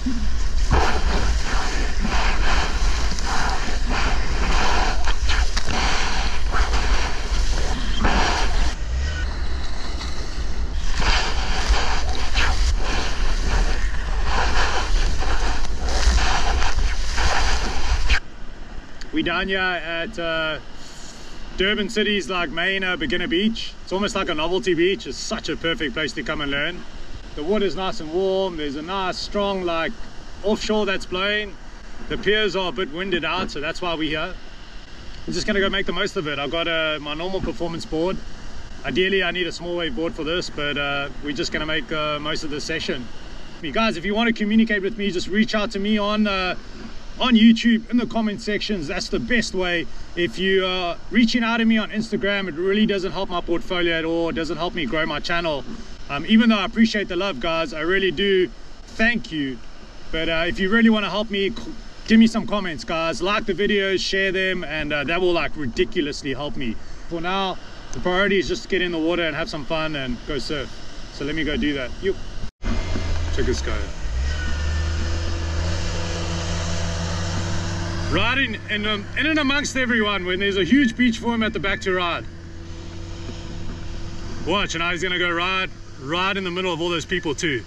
We down here at Durban City's like main beginner beach. It's almost like a novelty beach. It's such a perfect place to come and learn. The water's nice and warm. There's a nice strong like offshore that's blowing. The piers are a bit winded out, so that's why we're here. I'm just gonna go make the most of it. I've got my normal performance board. Ideally I need a small wave board for this, but we're just gonna make most of the session. You guys, if you want to communicate with me, just reach out to me on YouTube in the comment sections. That's the best way. If you are reaching out to me on Instagram, it really doesn't help my portfolio at all. It doesn't help me grow my channel. Even though I appreciate the love, guys, I really do. Thank you. But if you really want to help me, give me some comments, guys. Like the videos, share them, and that will like ridiculously help me. For now, the priority is just to get in the water and have some fun and go surf. So let me go do that. Yup. Check this guy out. Riding in and amongst everyone when there's a huge beach for him at the back to ride. Watch, and now he's gonna go ride in the middle of all those people too.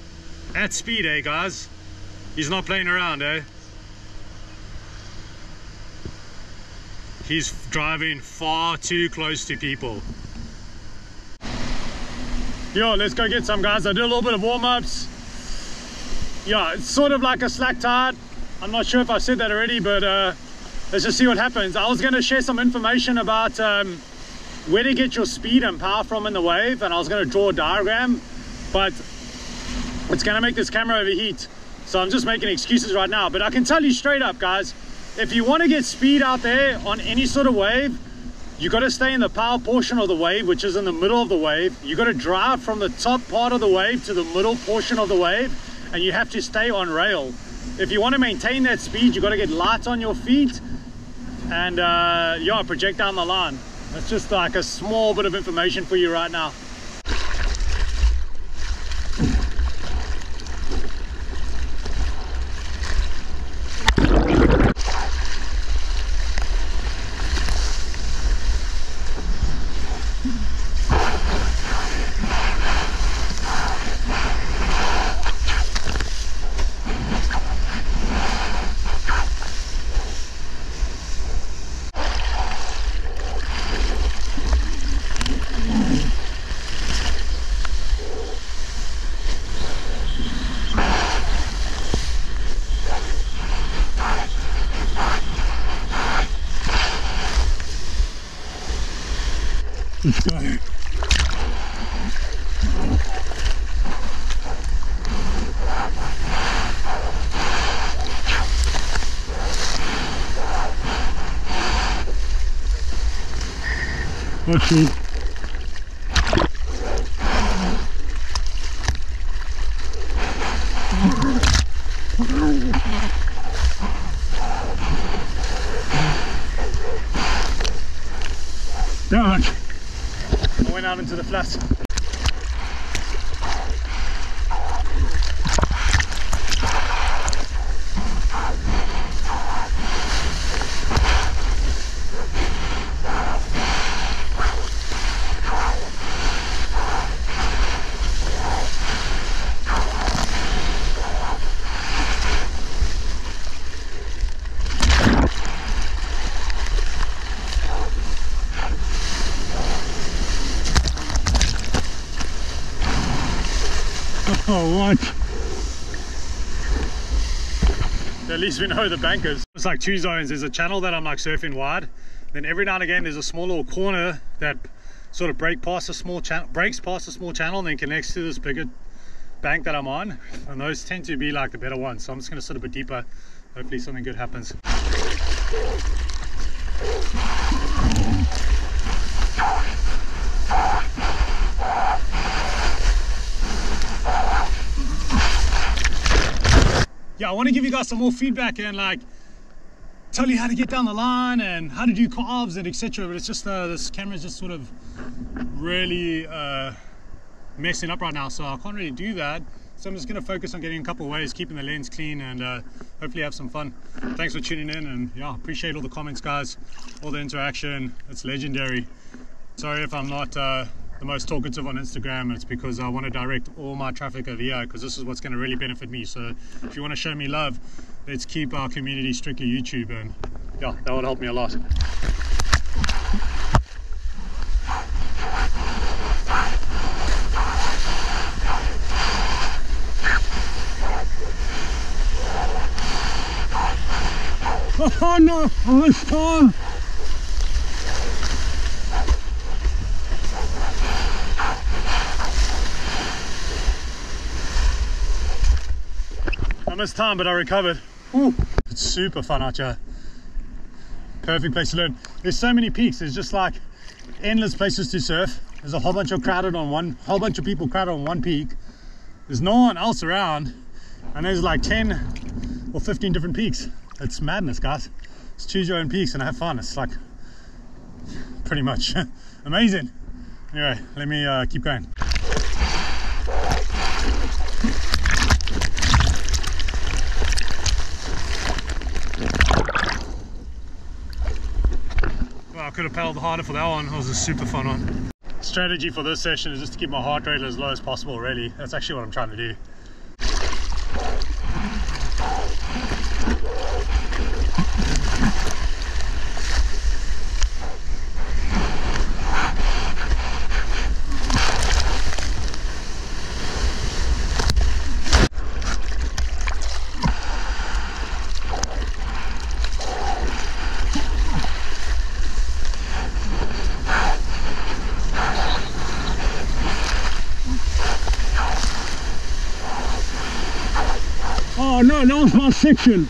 At speed, eh, guys? He's not playing around, eh? He's driving far too close to people. Yo, let's go get some, guys. I did a little bit of warm-ups. Yeah, it's sort of like a slack tide. I'm not sure if I said that already, but let's just see what happens. I was going to share some information about where to get your speed and power from in the wave, and I was going to draw a diagram, but it's going to make this camera overheat, so I'm just making excuses right now. But I can tell you straight up, guys, if you want to get speed out there on any sort of wave, you got to stay in the power portion of the wave, which is in the middle of the wave. You got to drive from the top part of the wave to the middle portion of the wave, and you have to stay on rail. If you want to maintain that speed, you got to get light on your feet and yeah, project down the line. That's just like a small bit of information for you right now. Let's go. Let's see. Down. I went out into the flat. Oh, what? At least we know the bankers. It's like two zones. There's a channel that I'm like surfing wide. Then every now and again there's a small little corner that sort of breaks past a small channel and then connects to this bigger bank that I'm on. And those tend to be like the better ones. So I'm just going to sit a bit deeper. Hopefully something good happens. Yeah, I want to give you guys some more feedback and like tell you how to get down the line and how to do carves and etc. But it's just this camera is just sort of really messing up right now, so I can't really do that. So I'm just going to focus on getting a couple of waves, keeping the lens clean, and hopefully have some fun. Thanks for tuning in, and yeah, appreciate all the comments, guys, all the interaction. It's legendary. Sorry if I'm not the most talkative on Instagram. It's because I want to direct all my traffic over here, because this is what's going to really benefit me. So if you want to show me love, let's keep our community strictly YouTube, and yeah, that would help me a lot. Oh no, I was torn. I missed time, but I recovered. Ooh, it's super fun out here. Perfect place to learn. There's so many peaks. There's just like endless places to surf. There's a whole bunch of people crowded on one peak. There's no one else around, and there's like 10 or 15 different peaks. It's madness, guys. Just choose your own peaks and have fun. It's like pretty much amazing. Anyway, let me keep going. Well, I could have paddled harder for that one. That was a super fun one. Strategy for this session is just to keep my heart rate as low as possible, really. That's actually what I'm trying to do. Oh no, that was my section.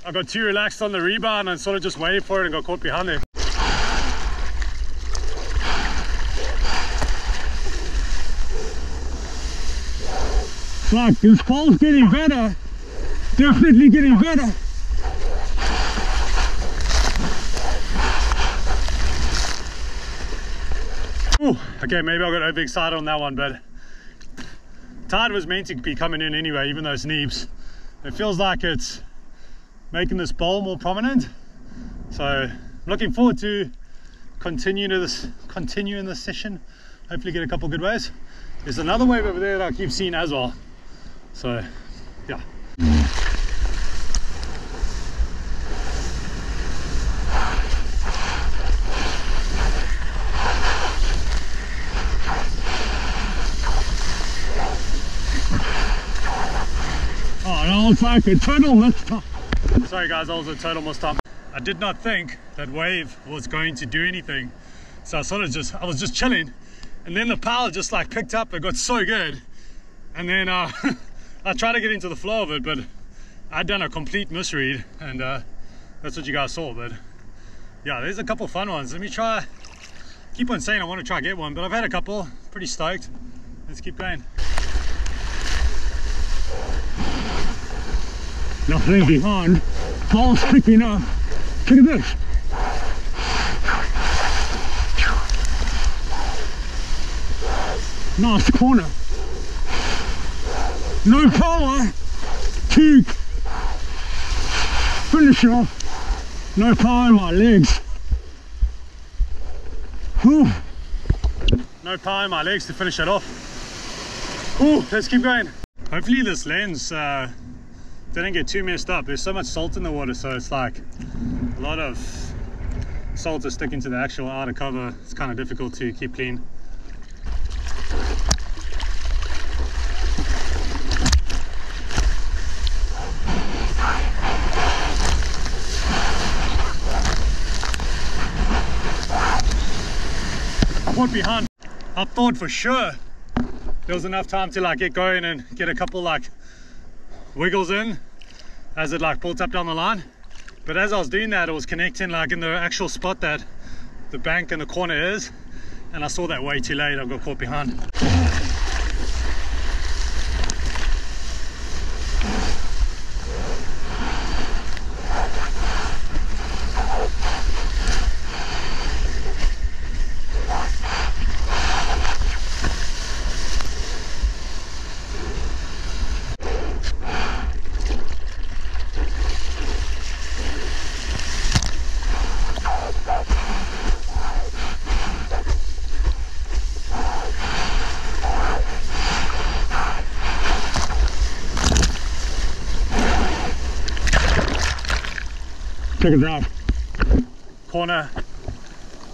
I got too relaxed on the rebound and sort of just waited for it and got caught behind it. Fuck, this pole's getting better. Definitely getting better. Ooh, okay, maybe I got overexcited on that one, but tide was meant to be coming in anyway, even though it's neebs. It feels like it's making this bowl more prominent. So I'm looking forward to continuing this session. Hopefully get a couple good waves. There's another wave over there that I keep seeing as well. So yeah. Oh, that was like a total mistake. Sorry guys, that was a total mistake. I did not think that wave was going to do anything. So I was just chilling, and then the power just like picked up. It got so good, and then I tried to get into the flow of it, but I'd done a complete misread, and that's what you guys saw. But yeah, there's a couple fun ones. Let me try. Keep on saying I want to try get one, but I've had a couple. Pretty stoked. Let's keep going. Nothing behind. Ball's picking up. Look at this. Nice corner. No power to finish it off. No power in my legs. Whew. No power in my legs to finish it off. Ooh, let's keep going. Hopefully this lens didn't get too messed up. There's so much salt in the water, so it's like a lot of salt is sticking to the actual outer cover. It's kind of difficult to keep clean. Caught behind. I thought for sure there was enough time to like get going and get a couple like wiggles in as it like pulled up down the line, but as I was doing that, it was connecting like in the actual spot that the bank in the corner is, and I saw that way too late. I got caught behind. Check it out. Corner.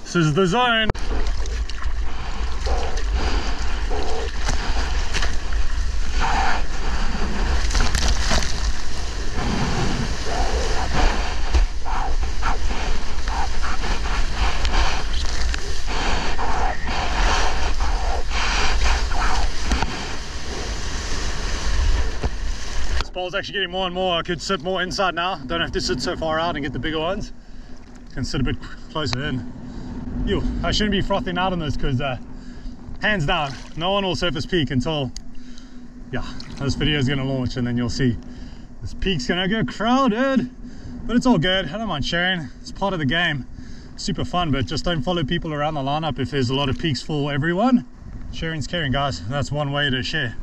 This is the zone. Pole's actually getting more and more. I could sit more inside now. Don't have to sit so far out and get the bigger ones. Can sit a bit closer in. Ew, I shouldn't be frothing out on this because hands down, no one will surface peak until, yeah, this video is going to launch, and then you'll see this peak's going to get crowded. But it's all good. I don't mind sharing. It's part of the game. Super fun, but just don't follow people around the lineup if there's a lot of peaks for everyone. Sharing's caring, guys. That's one way to share.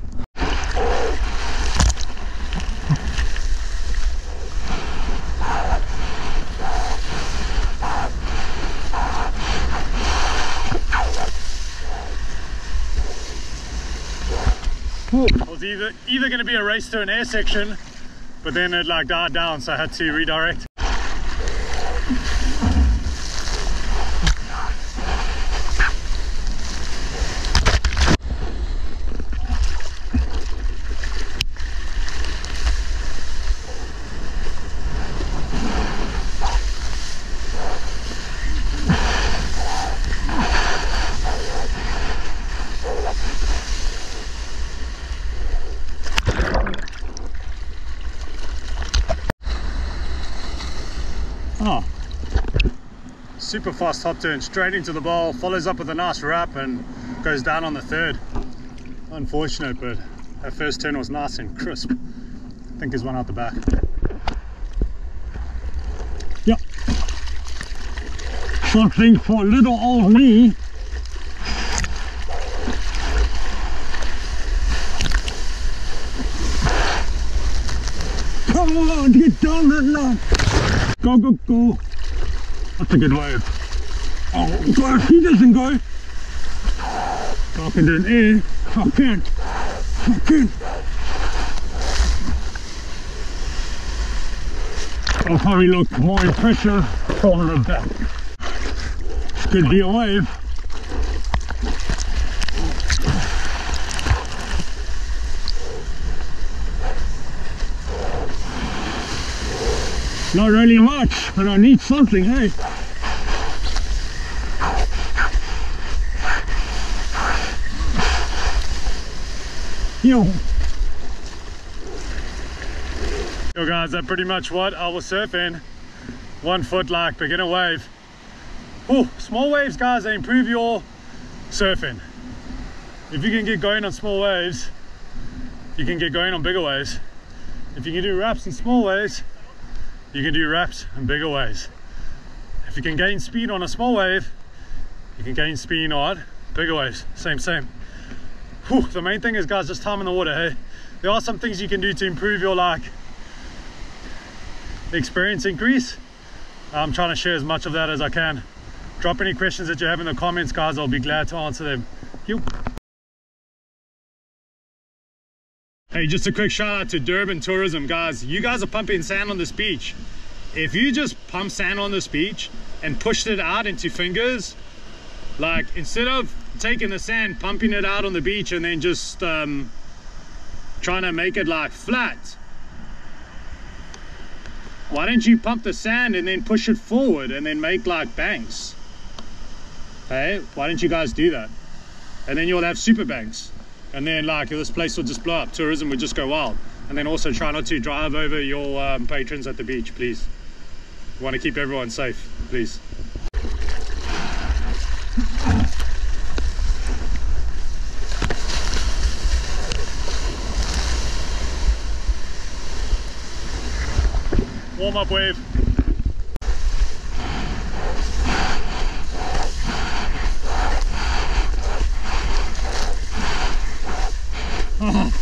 It was either going to be a race to an air section, but then it like died down, so I had to redirect. Oh, super fast top turn straight into the bowl, follows up with a nice wrap and goes down on the third. Unfortunate, but that first turn was nice and crisp. I think there's one out the back. Yep. Something for little old me. Come on, get down that line. Go, go, go. That's a good wave. Oh God, he doesn't go. Talking to an air. Fucking. I'll probably look more impressive from the back. Could be a wave. Not really much, but I need something, hey? Yo guys, that's pretty much what I was surfing. 1 foot like beginner wave. Oh, small waves, guys, they improve your surfing. If you can get going on small waves, you can get going on bigger waves. If you can do wraps in small waves, you can do wraps in bigger waves. If you can gain speed on a small wave, you can gain speed on bigger waves. Same. Whew, the main thing is, guys, just time in the water, hey? There are some things you can do to improve your experience increase. I'm trying to share as much of that as I can. Drop any questions that you have in the comments, guys. I'll be glad to answer them. Hey, just a quick shout out to Durban Tourism, guys. You guys are pumping sand on this beach. If you just pump sand on this beach and pushed it out into fingers, like instead of taking the sand, pumping it out on the beach and then just trying to make it like flat, why don't you pump the sand and then push it forward and then make like banks? Hey, why don't you guys do that? And then you'll have super banks. And then like this place will just blow up. Tourism would just go wild. And then also try not to drive over your patrons at the beach, please. We want to keep everyone safe, please. Warm up wave. Oh.